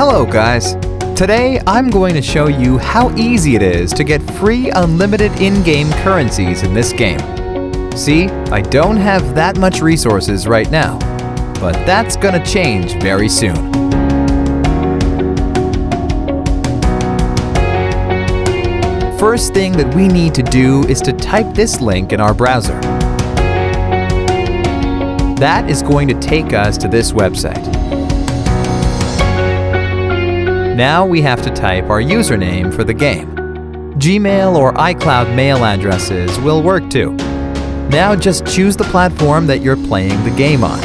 Hello guys! Today I'm going to show you how easy it is to get free unlimited in-game currencies in this game. See, I don't have that much resources right now, but that's gonna change very soon. First thing that we need to do is to type this link in our browser. That is going to take us to this website. Now we have to type our username for the game. Gmail or iCloud mail addresses will work too. Now just choose the platform that you're playing the game on.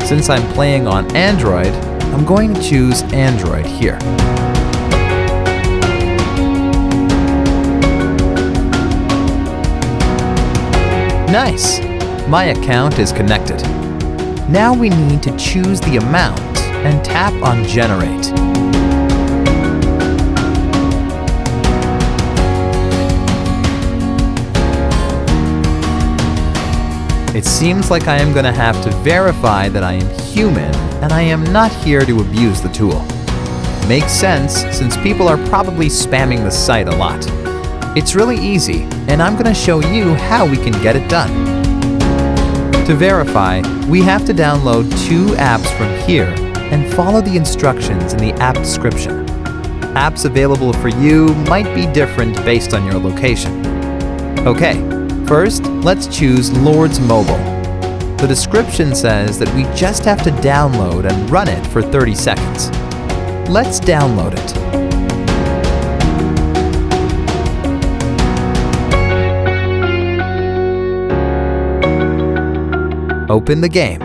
Since I'm playing on Android, I'm going to choose Android here. Nice! My account is connected. Now we need to choose the amount and tap on Generate. It seems like I am going to have to verify that I am human and I am not here to abuse the tool. Makes sense since people are probably spamming the site a lot. It's really easy, and I'm going to show you how we can get it done. To verify, we have to download 2 apps from here and follow the instructions in the app description. Apps available for you might be different based on your location. Okay. First, let's choose Lords Mobile. The description says that we just have to download and run it for 30 seconds. Let's download it. Open the game.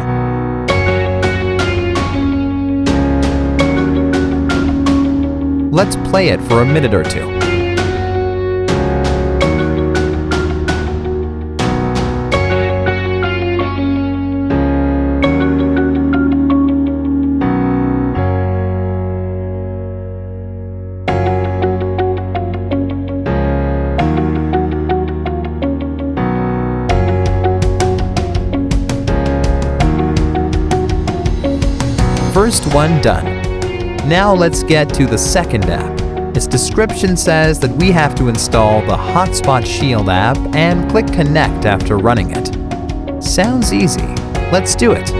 Let's play it for a minute or two. First one done. Now let's get to the second app. Its description says that we have to install the Hotspot Shield app and click Connect after running it. Sounds easy. Let's do it.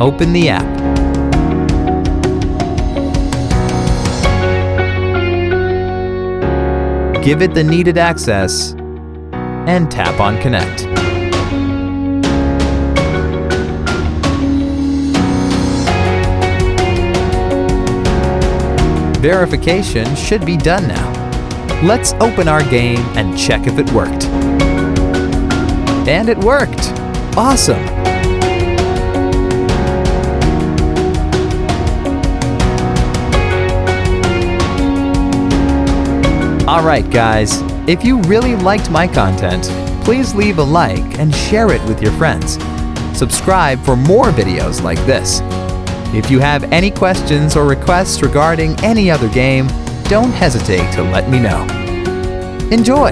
Open the app. Give it the needed access and tap on Connect. Verification should be done now. Let's open our game and check if it worked. And it worked! Awesome! Alright guys, if you really liked my content, please leave a like and share it with your friends. Subscribe for more videos like this. If you have any questions or requests regarding any other game, don't hesitate to let me know. Enjoy!